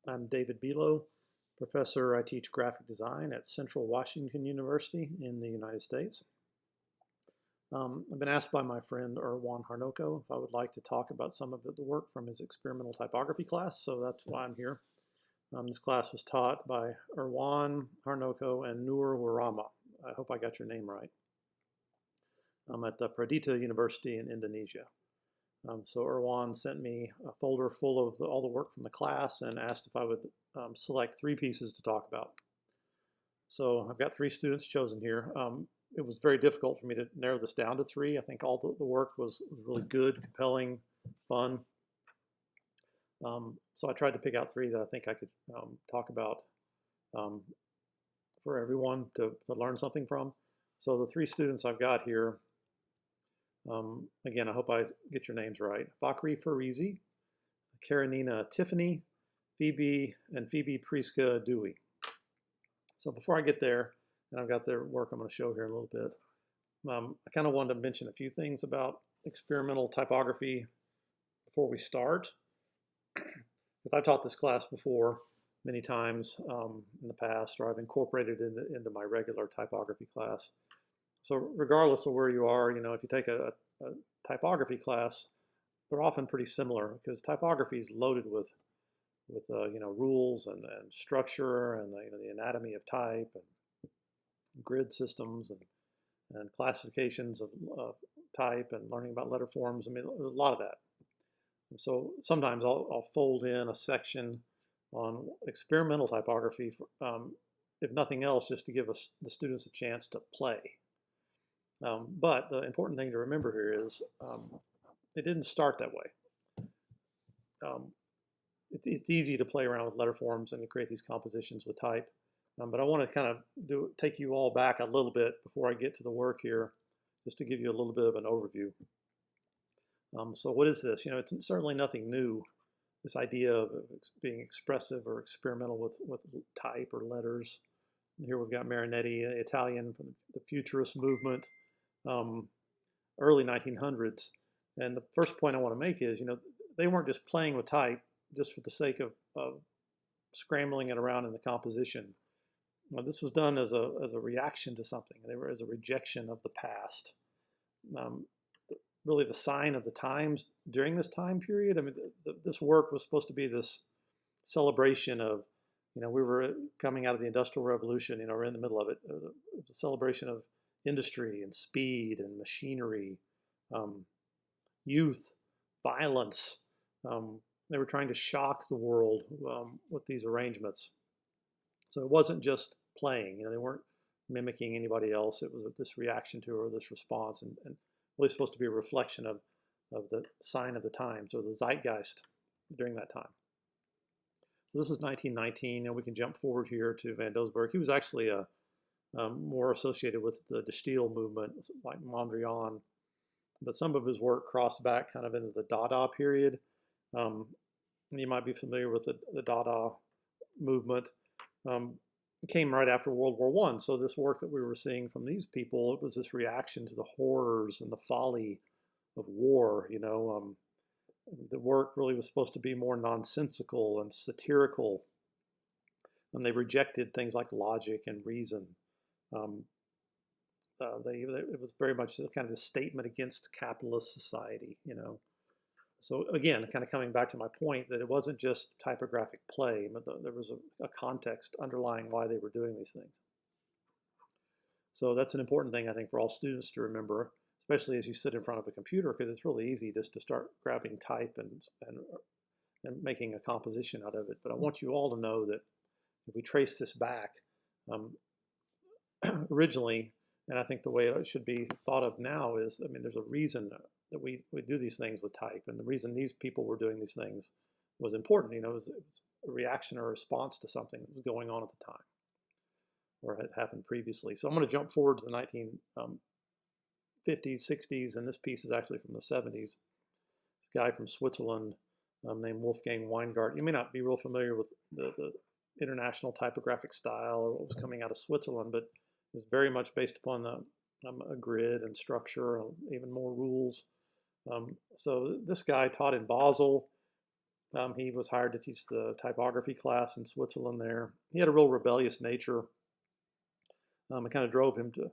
I'm David Belo, professor. I teach graphic design at Central Washington University in the United States. I've been asked by my friend Erwan Harnoko if I would like to talk about some of the work from his experimental typography class, so that's why I'm here. This class was taught by Erwan Harnoko and Nur Wirama. I hope I got your name right. I'm at the Pradita University in Indonesia. So Erwan sent me a folder full of all the work from the class and asked if I would select 3 pieces to talk about. So I've got 3 students chosen here. It was very difficult for me to narrow this down to 3. I think all the work was really good, compelling, fun. So I tried to pick out 3 that I think I could talk about for everyone to learn something from. So the 3 students I've got here, again, I hope I get your names right. Fakhri Farizi, Karenina Tiffany, Phoebe, and Phoebe Priska Dewey. So before I get there, and I've got their work I'm going to show here in a little bit, I kind of wanted to mention a few things about experimental typography before we start. Because I've taught this class before many times in the past, or I've incorporated it into my regular typography class. So regardless of where you are, if you take a typography class, they're often pretty similar because typography is loaded with rules and structure and the anatomy of type and grid systems and classifications of type and learning about letter forms. I mean, there's a lot of that. And so sometimes I'll fold in a section on experimental typography, if nothing else, just to give the students a chance to play. But the important thing to remember here is it didn't start that way. It's easy to play around with letter forms and to create these compositions with type. But I want to kind of take you all back a little bit before I get to the work here, just to give you a little bit of an overview. So what is this? It's certainly nothing new, this idea of being expressive or experimental with type or letters. And here we've got Marinetti, Italian, from the Futurist movement, early 1900s. And the first point I want to make is, they weren't just playing with type just for the sake of scrambling it around in the composition. This was done as a reaction to something. They were as a rejection of the past. Really the sign of the times during this time period. I mean, this work was supposed to be this celebration of, we were coming out of the Industrial Revolution, we're in the middle of it. It was a celebration of industry and speed and machinery, youth, violence. They were trying to shock the world with these arrangements. So it wasn't just playing, they weren't mimicking anybody else. It was this reaction to or this response, and really supposed to be a reflection of the sign of the times or the zeitgeist during that time. So this is 1919, and we can jump forward here to Van Doesburg. He was actually more associated with the De Stijl movement, like Mondrian, but some of his work crossed back kind of into the Dada period. You might be familiar with the Dada movement. It came right after World War I. So this work that we were seeing from these people, it was this reaction to the horrors and the folly of war. The work really was supposed to be more nonsensical and satirical, and they rejected things like logic and reason. It was very much kind of a statement against capitalist society. So again, kind of coming back to my point that it wasn't just typographic play, but there was a context underlying why they were doing these things. So that's an important thing, I think, for all students to remember, especially as you sit in front of a computer, because it's really easy just to start grabbing type and making a composition out of it. But I want you all to know that if we trace this back, originally, and I think the way it should be thought of now is, there's a reason that we do these things with type, and the reason these people were doing these things was important. It was a reaction or a response to something that was going on at the time, or had happened previously. So I'm going to jump forward to the 1950s, 60s, and this piece is actually from the 70s. This guy from Switzerland named Wolfgang Weingart. You may not be real familiar with the international typographic style or what was coming out of Switzerland, but it's very much based upon a grid and structure, even more rules. So this guy taught in Basel, He was hired to teach the typography class in Switzerland there. He had a real rebellious nature. It kind of drove him to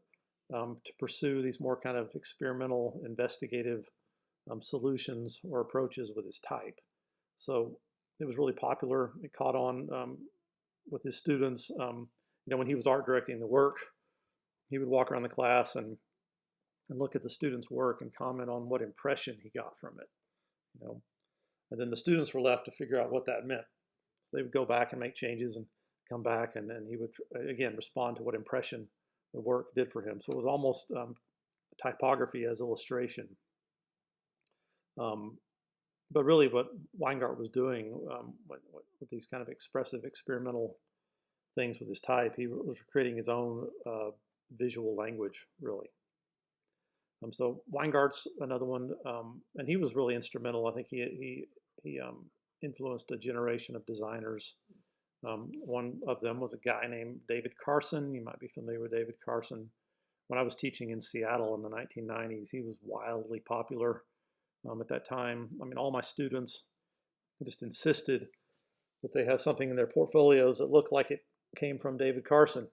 pursue these more kind of experimental, investigative solutions or approaches with his type. So it was really popular. It caught on with his students. When he was art directing the work, he would walk around the class and look at the students' work and comment on what impression he got from it. And then the students were left to figure out what that meant. So they would go back and make changes and come back, and then he would again respond to what impression the work did for him. So it was almost typography as illustration. But really what Weingart was doing with these kind of expressive experimental things with his type, he was creating his own visual language, really. So Weingart's another one, and he was really instrumental. I think he influenced a generation of designers. One of them was a guy named David Carson. You might be familiar with David Carson. When I was teaching in Seattle in the 1990s, he was wildly popular at that time. I mean, all my students just insisted that they have something in their portfolios that looked like it came from David Carson.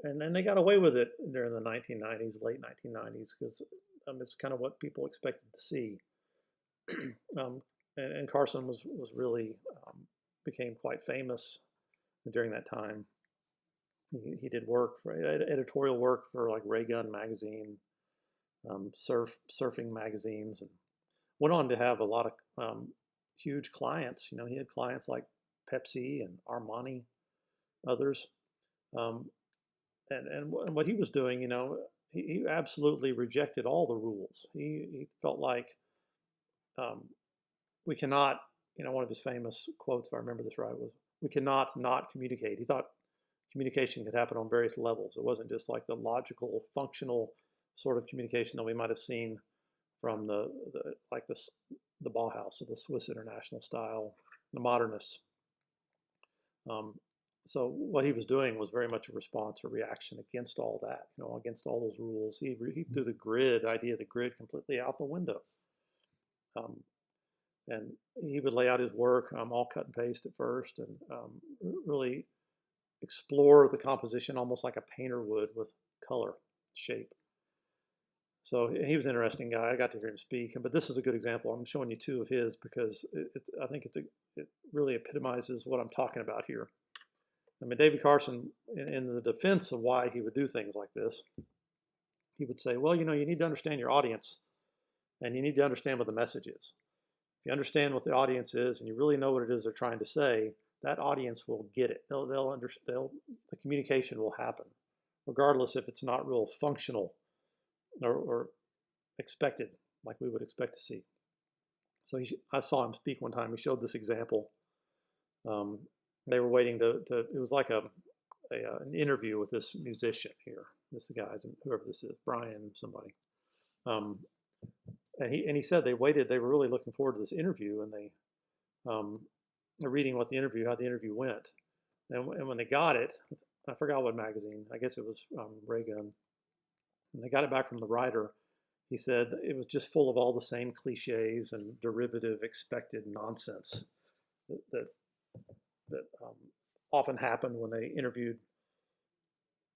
And then they got away with it during the 1990s, late 1990s, because it's kind of what people expected to see. And Carson was really became quite famous during that time. He did work for editorial work for like Ray Gun magazine, surfing magazines, and went on to have a lot of huge clients. He had clients like Pepsi and Armani, others. And what he was doing, he absolutely rejected all the rules. He felt like we cannot, one of his famous quotes, if I remember this right, was, "We cannot not communicate." He thought communication could happen on various levels. It wasn't just like the logical, functional sort of communication that we might have seen from the Bauhaus or the Swiss International style, the Modernists. So what he was doing was very much a response or reaction against all that, against all those rules. He threw the idea of the grid completely out the window. And he would lay out his work, all cut and paste at first, and really explore the composition almost like a painter would with color, shape. So he was an interesting guy. I got to hear him speak. But this is a good example. I'm showing you two of his because I think it really epitomizes what I'm talking about here. I mean, David Carson, in the defense of why he would do things like this, he would say, well, you need to understand your audience, and you need to understand what the message is. If you understand what the audience is, and you really know what it is they're trying to say, that audience will get it. The communication will happen, regardless if it's not real functional or expected, like we would expect to see. So I saw him speak one time. He showed this example. They were waiting it was like an interview with this musician here. This guy, whoever this is, Brian somebody. And he said they waited. They were really looking forward to this interview, and they're reading how the interview went. And when they got it, I forgot what magazine. I guess it was Ray Gun. And they got it back from the writer. He said it was just full of all the same cliches and derivative expected nonsense that often happened when they interviewed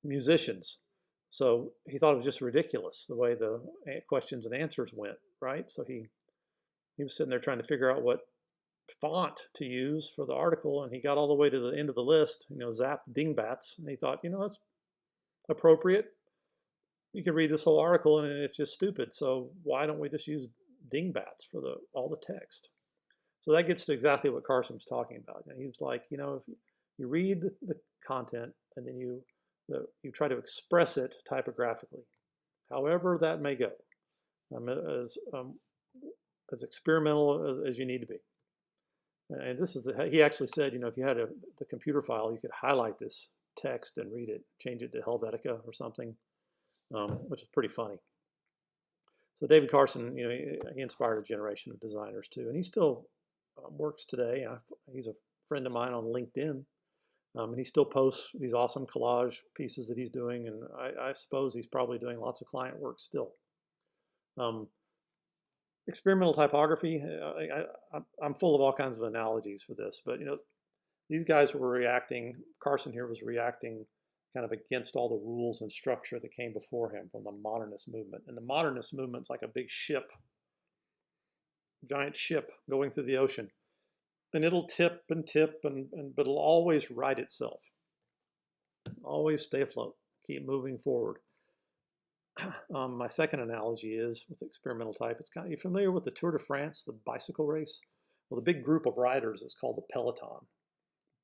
musicians. So he thought it was just ridiculous the way the questions and answers went, right? So he was sitting there trying to figure out what font to use for the article, and he got all the way to the end of the list, Zap Dingbats, and he thought, that's appropriate. You can read this whole article and it's just stupid, so why don't we just use Dingbats for all the text? So that gets to exactly what Carson's talking about. He was like, if you read the content and then you try to express it typographically, however that may go, as experimental as you need to be. And this is he actually said, if you had the computer file, you could highlight this text and read it, change it to Helvetica or something, which is pretty funny. So David Carson, he inspired a generation of designers too, and he still works today. He's a friend of mine on LinkedIn, and he still posts these awesome collage pieces that he's doing, and I suppose he's probably doing lots of client work still. Experimental typography, I'm full of all kinds of analogies for this, but these guys were reacting, Carson here was reacting kind of against all the rules and structure that came before him from the modernist movement. And the modernist movement's like a big ship, giant ship going through the ocean. And it'll tip, but it'll always right itself. Always stay afloat, keep moving forward. My second analogy is with experimental type. It's kind of, you familiar with the Tour de France, the bicycle race? Well, the big group of riders is called the peloton.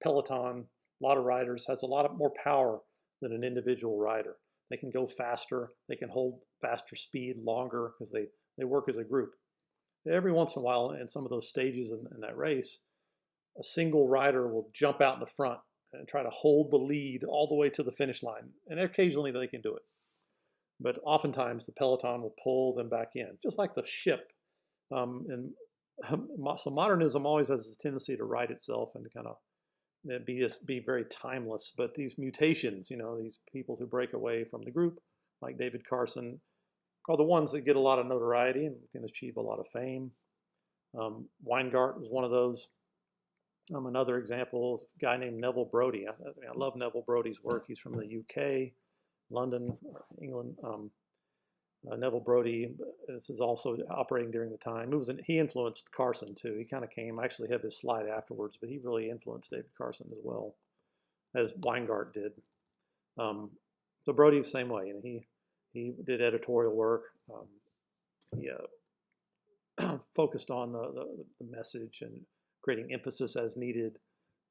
Peloton, a lot of riders, has a lot more power than an individual rider. They can go faster, they can hold faster speed longer because they work as a group. Every once in a while, in some of those stages in that race, a single rider will jump out in the front and try to hold the lead all the way to the finish line. And occasionally they can do it. But oftentimes the peloton will pull them back in, just like the ship. So modernism always has a tendency to right itself and to kind of be very timeless. But these mutations, these people who break away from the group, like David Carson, are the ones that get a lot of notoriety and can achieve a lot of fame. Weingart was one of those. Another example is a guy named Neville Brody. I love Neville Brody's work. He's from the UK, London, England. Neville Brody is also operating during the time. He influenced Carson too. He kind of came. I actually have his slide afterwards, but he really influenced David Carson as well, as Weingart did. So Brody the same way. He did editorial work. He focused on the message and creating emphasis as needed.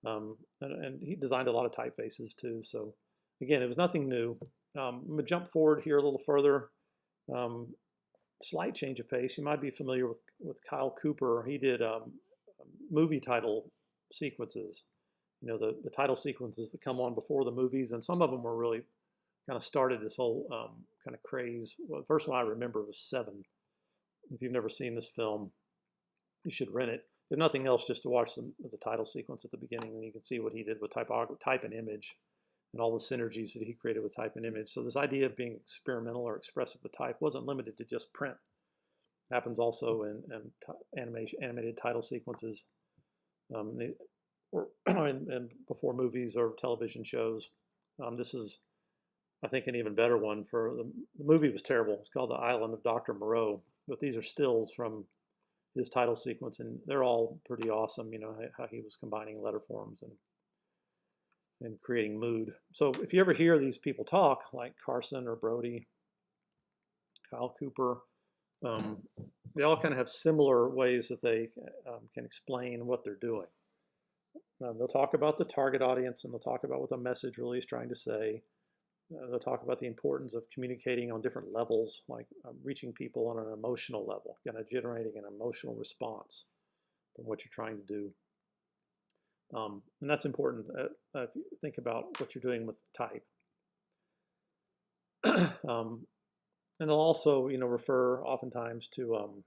And he designed a lot of typefaces too. So again, it was nothing new. I'm going to jump forward here a little further. Slight change of pace. You might be familiar with Kyle Cooper. He did movie title sequences. The title sequences that come on before the movies, and some of them were really kind of started this whole kind of craze. Well, the first one I remember was Seven. If you've never seen this film, you should rent it. If nothing else, just to watch the title sequence at the beginning, and you can see what he did with type and image and all the synergies that he created with type and image. So this idea of being experimental or expressive with type wasn't limited to just print. It happens also in animated title sequences and before movies or television shows. This is, I think, an even better one. The movie was terrible. It's called The Island of Dr. Moreau, but these are stills from his title sequence, and they're all pretty awesome. How he was combining letter forms and creating mood. So if you ever hear these people talk, like Carson or Brody, Kyle Cooper, they all kind of have similar ways that they can explain what they're doing. They'll talk about the target audience, and they'll talk about what the message really is trying to say. They'll talk about the importance of communicating on different levels, like reaching people on an emotional level, kind of generating an emotional response from what you're trying to do. And that's important if you think about what you're doing with type. And they'll also, refer oftentimes to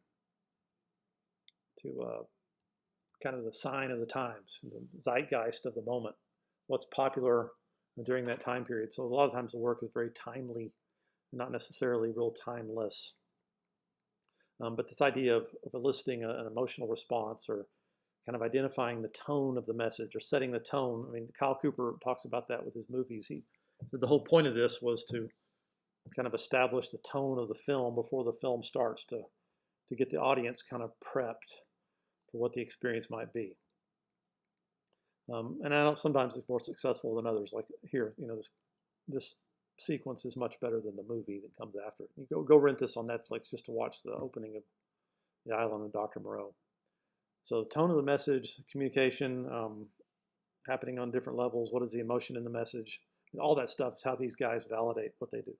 kind of the sign of the times, the zeitgeist of the moment, what's popular during that time period. So a lot of times the work is very timely, not necessarily real timeless. But this idea of eliciting an emotional response or kind of identifying the tone of the message or setting the tone. I mean, Kyle Cooper talks about that with his movies. The whole point of this was to kind of establish the tone of the film before the film starts to get the audience kind of prepped for what the experience might be. And I know sometimes it's more successful than others. Like here, this sequence is much better than the movie that comes after it. You go rent this on Netflix just to watch the opening of The Island of Dr. Moreau. So tone of the message, communication, happening on different levels. What is the emotion in the message? All that stuff is how these guys validate what they do.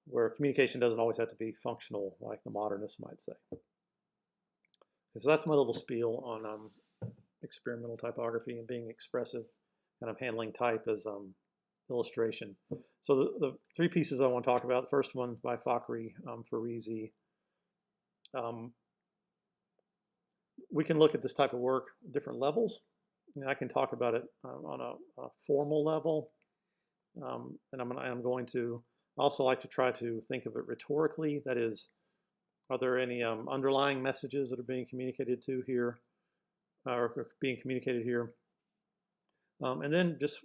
Where communication doesn't always have to be functional, like the modernists might say. So that's my little spiel on experimental typography and being expressive, kind of handling type as illustration. So the three pieces I want to talk about. The first one by Fakhri, Farizi. We can look at this type of work at different levels. I can talk about it on a formal level, and I'm going to also like to try to think of it rhetorically. That is, Are there any underlying messages that are being communicated to here, or being communicated here? And then just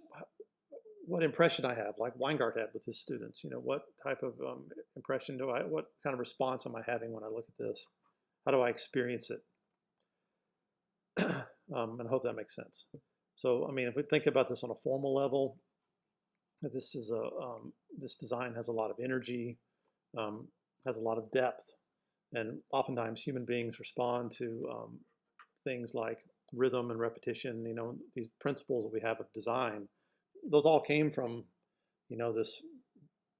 what impression I have, like Weingart had with his students. What type of impression what kind of response am I having when I look at this? How do I experience it? And I hope that makes sense. So, I mean, if we think about this on a formal level, this is this design has a lot of energy, has a lot of depth, and oftentimes human beings respond to things like rhythm and repetition. These principles that we have of design, those all came from, this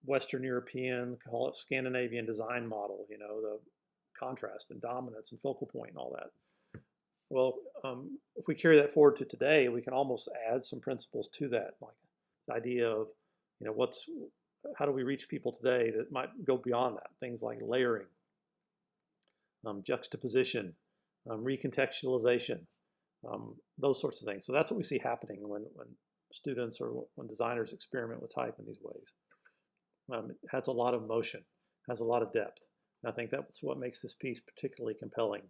Western European, call it Scandinavian design model. The contrast and dominance and focal point and all that. Well, if we carry that forward to today, we can almost add some principles to that, like the idea of, how do we reach people today that might go beyond that? Things like layering, juxtaposition, recontextualization, those sorts of things. So that's what we see happening when students or when designers experiment with type in these ways. It has a lot of motion, has a lot of depth. And I think that's what makes this piece particularly compelling.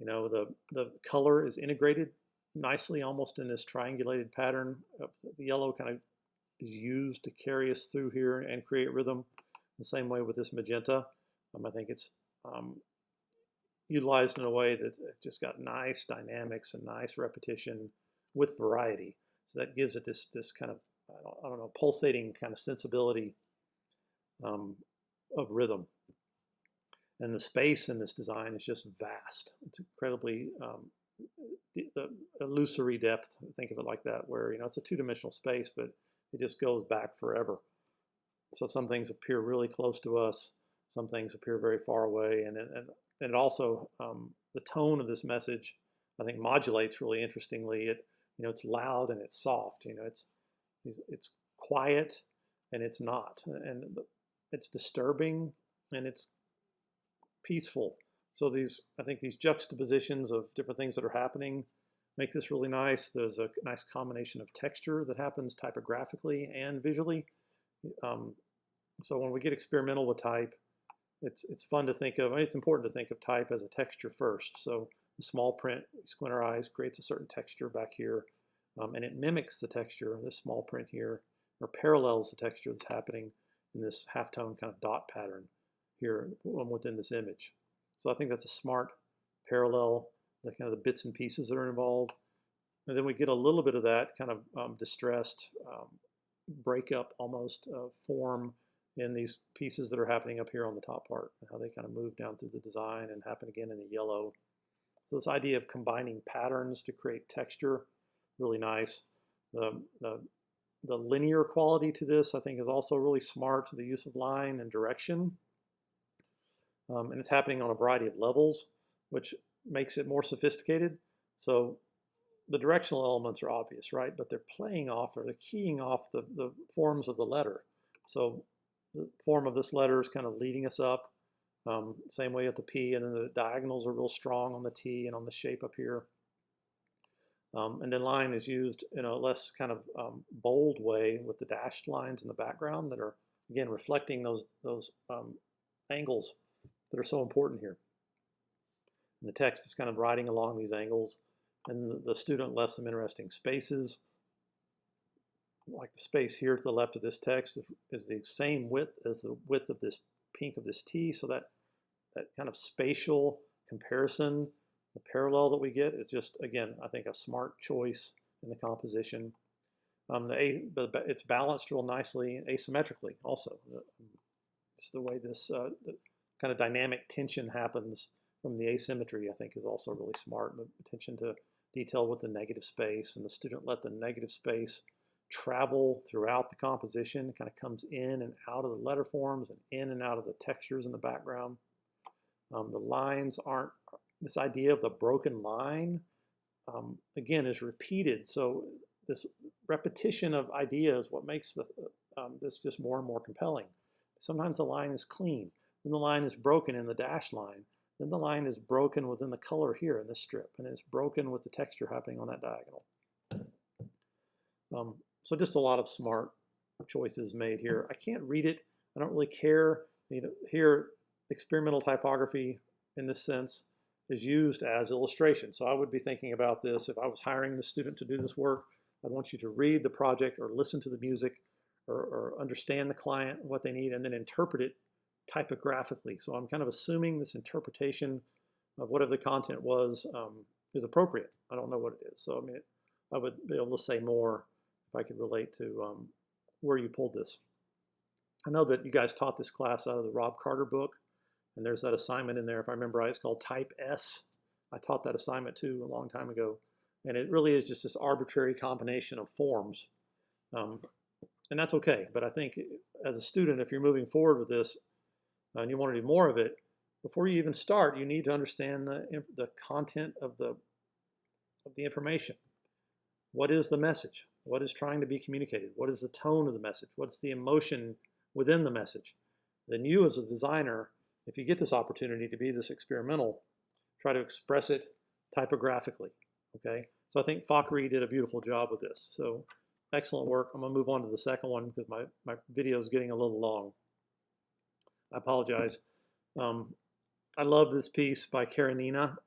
The color is integrated nicely, almost in this triangulated pattern. The yellow kind of is used to carry us through here and create rhythm. The same way with this magenta. I think it's utilized in a way that just got nice dynamics and nice repetition with variety. So that gives it this kind of, I don't know, pulsating kind of sensibility of rhythm. And the space in this design is just vast. It's incredibly the illusory depth. Think of it like that, where it's a two-dimensional space, but it just goes back forever. So some things appear really close to us, some things appear very far away, and it also the tone of this message, I think, modulates really interestingly. It's loud and it's soft. It's quiet and it's not, and it's disturbing and it's peaceful. So I think these juxtapositions of different things that are happening make this really nice. There's a nice combination of texture that happens typographically and visually. So when we get experimental with type, it's fun to think of. It's important to think of type as a texture first. So the small print, squint our eyes, creates a certain texture back here, and it mimics the texture of this small print here, or parallels the texture that's happening in this halftone kind of dot pattern here within this image. So I think that's a smart parallel, the kind of the bits and pieces that are involved. And then we get a little bit of that kind of distressed breakup almost form in these pieces that are happening up here on the top part, and how they kind of move down through the design and happen again in the yellow. So this idea of combining patterns to create texture, really nice. The linear quality to this, I think, is also really smart, the use of line and direction. And it's happening on a variety of levels, which makes it more sophisticated. So the directional elements are obvious, right? But they're playing off, or they're keying off the forms of the letter. So the form of this letter is kind of leading us up. Same way at the P, and then the diagonals are real strong on the T and on the shape up here. And then line is used in a less kind of bold way with the dashed lines in the background that are, again, reflecting those angles that are so important here. And the text is kind of riding along these angles, and the student left some interesting spaces. Like the space here to the left of this text is the same width as the width of this pink of this T, so that kind of spatial comparison, the parallel that we get, is just, again, I think a smart choice in the composition. It's balanced real nicely asymmetrically also. It's the way this the kind of dynamic tension happens from the asymmetry, I think, is also really smart. The attention to detail with the negative space, and the student let the negative space travel throughout the composition. It kind of comes in and out of the letter forms and in and out of the textures in the background. The lines aren't, this idea of the broken line, again, is repeated. So this repetition of ideas, what makes this just more and more compelling. Sometimes the line is clean, then the line is broken in the dash line, then the line is broken within the color here in this strip, and it's broken with the texture happening on that diagonal. So just a lot of smart choices made here. I can't read it. I don't really care. Here, experimental typography, in this sense, is used as illustration. So I would be thinking about this if I was hiring the student to do this work. I want you to read the project or listen to the music or understand the client, what they need, and then interpret it typographically. So I'm kind of assuming this interpretation of whatever the content was is appropriate. I don't know what it is. So I mean, I would be able to say more if I could relate to where you pulled this. I know that you guys taught this class out of the Rob Carter book, and there's that assignment in there, if I remember right, it's called Type S. I taught that assignment too a long time ago, and it really is just this arbitrary combination of forms. And that's okay, but I think as a student, if you're moving forward with this and you want to do more of it, before you even start, you need to understand the content of the information. What is the message? What is trying to be communicated? What is the tone of the message? What's the emotion within the message? Then you as a designer, if you get this opportunity to be this experimental, try to express it typographically, okay? So I think Fakhri did a beautiful job with this. So excellent work. I'm gonna move on to the second one because my video is getting a little long. I apologize. I love this piece by Karenina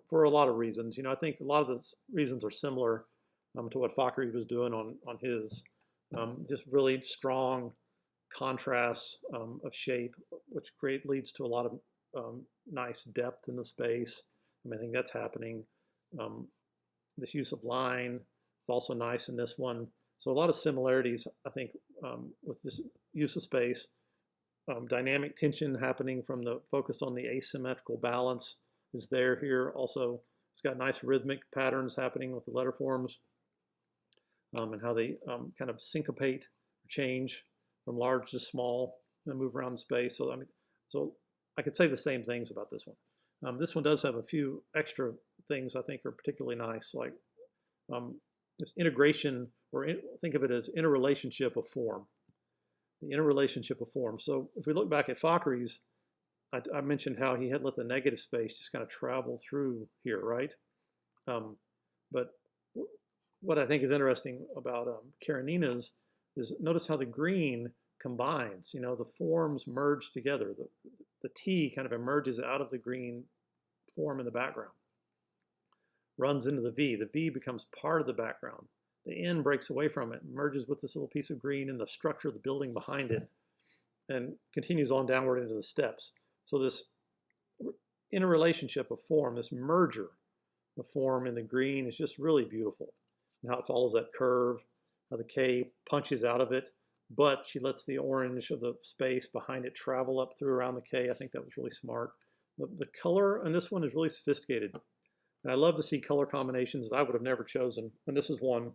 for a lot of reasons. You know, I think a lot of the reasons are similar to what Fakhri was doing on his. Just really strong contrasts of shape, which leads to a lot of nice depth in the space. I mean, I think that's happening. This use of line is also nice in this one. So a lot of similarities, I think, with this use of space. Dynamic tension happening from the focus on the asymmetrical balance is there here. Also, it's got nice rhythmic patterns happening with the letter forms and how they kind of syncopate, change from large to small, and move around the space. So I could say the same things about this one. This one does have a few extra things I think are particularly nice, like this integration, or think of it as interrelationship of form. The interrelationship of form. So if we look back at Fakhri's, I mentioned how he had let the negative space just kind of travel through here, right? But what I think is interesting about Karenina's is notice how the green combines. You know, the forms merge together. The T kind of emerges out of the green form in the background, runs into the V. The V becomes part of the background. The N breaks away from it, merges with this little piece of green in the structure of the building behind it, and continues on downward into the steps. So this interrelationship of form, this merger of form in the green is just really beautiful. And how it follows that curve, how the K punches out of it, but she lets the orange of the space behind it travel up through around the K. I think that was really smart. The color in this one is really sophisticated. And I love to see color combinations that I would have never chosen. And this is one.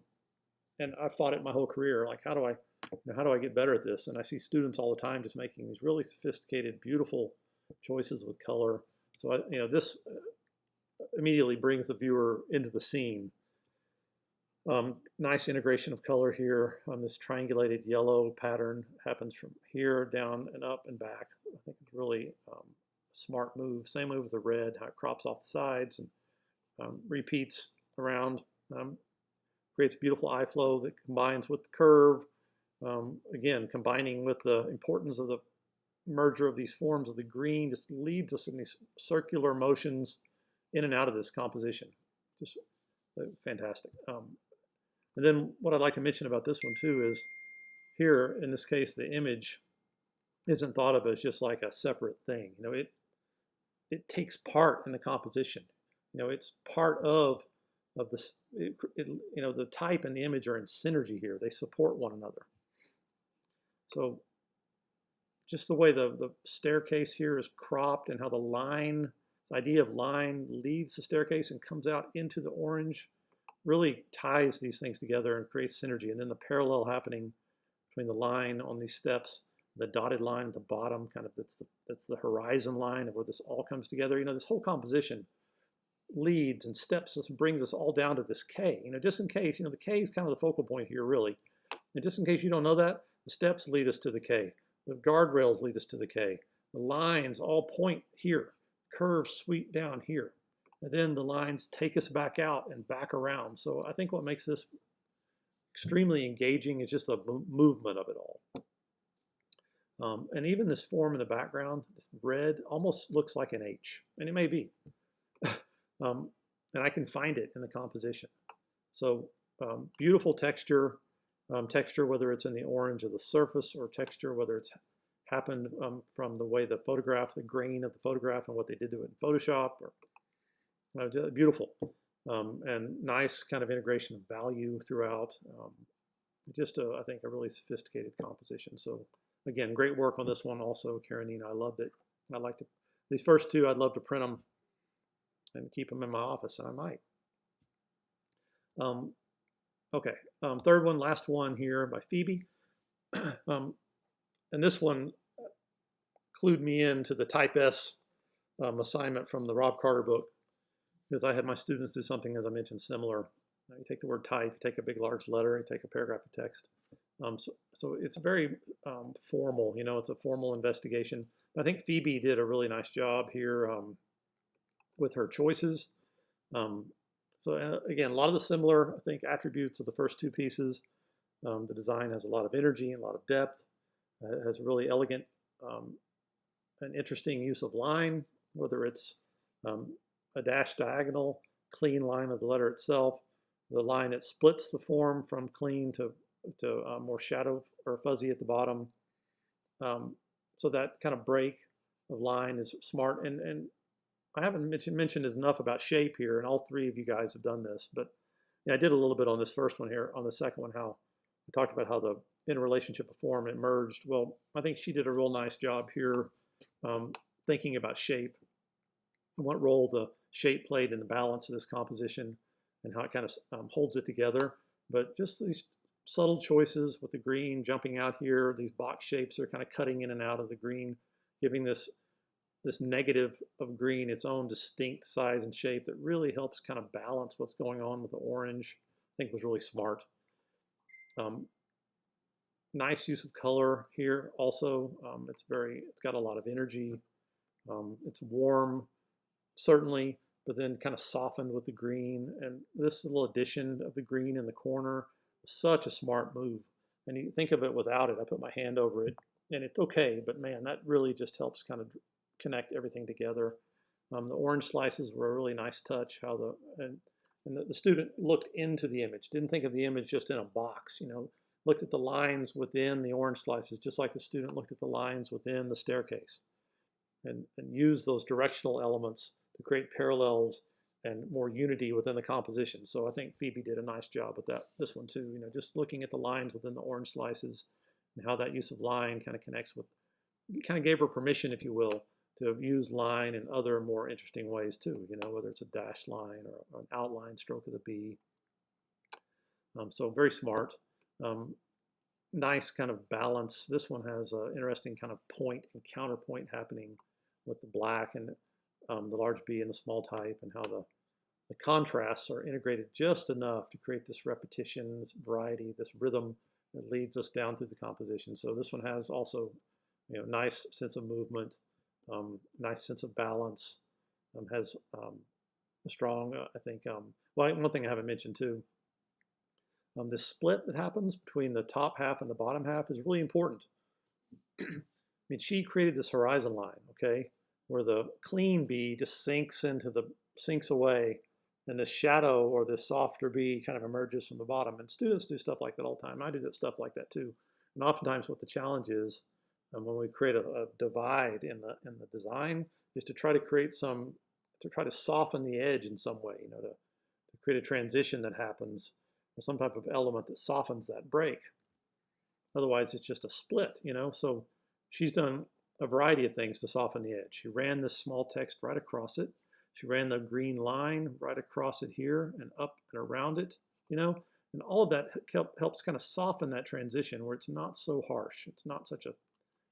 And I've thought it my whole career, like how do I get better at this? And I see students all the time just making these really sophisticated, beautiful choices with color. So this immediately brings the viewer into the scene. Nice integration of color here. This triangulated yellow pattern happens from here down and up and back. I think it's really a smart move. Same move with the red, how it crops off the sides and repeats around. Creates beautiful eye flow that combines with the curve. Again, combining with the importance of the merger of these forms of the green, just leads us in these circular motions in and out of this composition. Just fantastic. And then what I'd like to mention about this one too is here, in this case, the image isn't thought of as just like a separate thing. You know, it takes part in the composition. You know, it's part of this, the type and the image are in synergy here. They support one another. So just the way the staircase here is cropped and how the line, the idea of line leaves the staircase and comes out into the orange, really ties these things together and creates synergy. And then the parallel happening between the line on these steps, the dotted line at the bottom, kind of that's the horizon line of where this all comes together. You know, this whole composition leads and steps us and brings us all down to this K. You know, just in case, the K is kind of the focal point here, really. And just in case you don't know that, the steps lead us to the K. The guardrails lead us to the K. The lines all point here. Curves sweep down here. And then the lines take us back out and back around. So I think what makes this extremely engaging is just the movement of it all. And even this form in the background, this red, almost looks like an H, and it may be. And I can find it in the composition. So beautiful texture, whether it's in the orange of the surface, or texture whether it's happened from the way the photograph, the grain of the photograph and what they did to it in Photoshop, or beautiful. And nice kind of integration of value throughout. Just, I think, a really sophisticated composition. So again, great work on this one also, Karenina. I loved it. I'd like to, these first two, I'd love to print them and keep them in my office, and I might. Okay, third one, last one here by Phoebe. And this one clued me into the Type S assignment from the Rob Carter book, because I had my students do something, as I mentioned, similar. You take the word type, you take a big large letter, you take a paragraph of text. So it's very formal, you know, it's a formal investigation. I think Phoebe did a really nice job here with her choices. So again, a lot of the similar, I think, attributes of the first two pieces. The design has a lot of energy and a lot of depth. It has a really elegant and interesting use of line, whether it's a dashed diagonal, clean line of the letter itself, the line that splits the form from clean to more shadow or fuzzy at the bottom. So that kind of break of line is smart. And I haven't mentioned enough about shape here, and all three of you guys have done this, but I did a little bit on this first one here. On the second one, how I talked about how the interrelationship of form emerged. Well, I think she did a real nice job here thinking about shape, what role the shape played in the balance of this composition, and how it kind of holds it together. But just these subtle choices with the green jumping out here, these box shapes are kind of cutting in and out of the green, giving this negative of green its own distinct size and shape that really helps kind of balance what's going on with the orange. I think was really smart. Nice use of color here also. It's got a lot of energy. It's warm, certainly, but then kind of softened with the green. And this little addition of the green in the corner, such a smart move. And you think of it without it, I put my hand over it, and it's okay, but man, that really just helps kind of connect everything together. The orange slices were a really nice touch. How the student looked into the image, didn't think of the image just in a box, you know, looked at the lines within the orange slices, just like the student looked at the lines within the staircase, and used those directional elements to create parallels and more unity within the composition. So I think Phoebe did a nice job with this one too, you know, just looking at the lines within the orange slices and how that use of line kind of connects with, kind of gave her permission, if you will, to use line in other more interesting ways too, you know, whether it's a dashed line or an outline stroke of the B. So very smart. Nice kind of balance. This one has an interesting kind of point and counterpoint happening with the black and the large B and the small type, and how the contrasts are integrated just enough to create this repetition, this variety, this rhythm that leads us down through the composition. So this one has also, you know, nice sense of movement, nice sense of balance, has a strong, I think, well, one thing I haven't mentioned too, this split that happens between the top half and the bottom half is really important. I mean, she created this horizon line, okay, where the clean B just sinks away, and the shadow or the softer B kind of emerges from the bottom. And students do stuff like that all the time. I do that stuff like that too. And oftentimes, what the challenge is when we create a divide in the design is to try to create to soften the edge in some way, you know, to create a transition that happens, or some type of element that softens that break. Otherwise, it's just a split, you know. So she's done a variety of things to soften the edge. She ran this small text right across it. She ran the green line right across it here and up and around it, you know. And all of that helps kind of soften that transition where it's not so harsh. It's not such a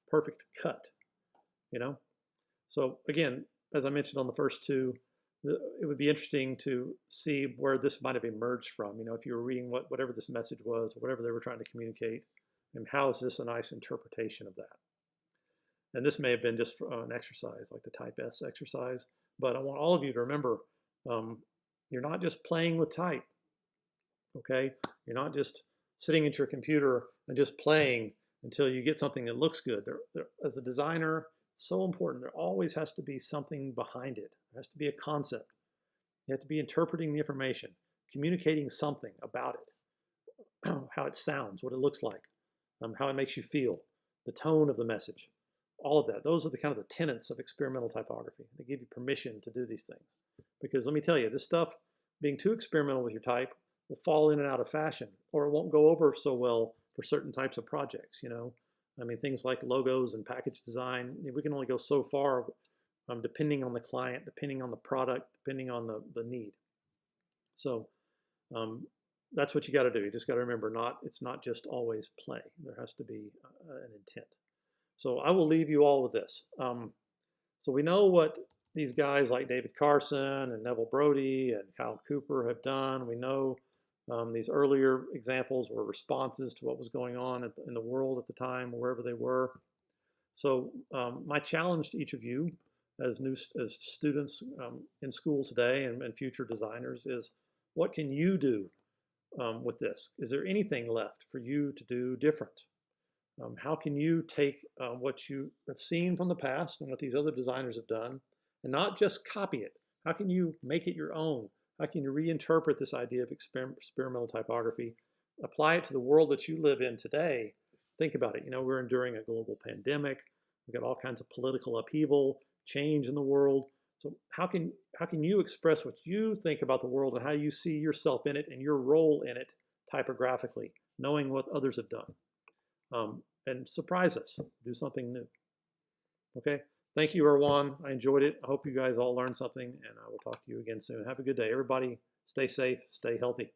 perfect cut, you know. So again, as I mentioned on the first two, it would be interesting to see where this might have emerged from. You know, if you were reading whatever this message was, or whatever they were trying to communicate, and how is this a nice interpretation of that? And this may have been just an exercise, like the Type S exercise. But I want all of you to remember, you're not just playing with type, okay? You're not just sitting at your computer and just playing until you get something that looks good. As a designer, it's so important. There always has to be something behind it. There has to be a concept. You have to be interpreting the information, communicating something about it, how it sounds, what it looks like, how it makes you feel, the tone of the message, all of that. Those are the kind of the tenets of experimental typography. They give you permission to do these things. Because let me tell you, this stuff, being too experimental with your type, will fall in and out of fashion, or it won't go over so well for certain types of projects, you know. I mean, things like logos and package design, we can only go so far depending on the client, depending on the product, depending on the need. So that's what you got to do. You just got to remember, it's not just always play. There has to be an intent. So I will leave you all with this. So we know what these guys like David Carson and Neville Brody and Kyle Cooper have done. We know these earlier examples were responses to what was going on in the world at the time, wherever they were. So my challenge to each of you as students in school today and future designers is, what can you do with this? Is there anything left for you to do different? How can you take what you have seen from the past and what these other designers have done and not just copy it? How can you make it your own? How can you reinterpret this idea of experimental typography, apply it to the world that you live in today? Think about it. You know, we're enduring a global pandemic. We've got all kinds of political upheaval, change in the world. So how can you express what you think about the world and how you see yourself in it and your role in it typographically, knowing what others have done? And surprise us, do something new. Okay, thank you, Erwan. I enjoyed it. I hope you guys all learned something, and I will talk to you again soon. Have a good day. Everybody, stay safe, stay healthy.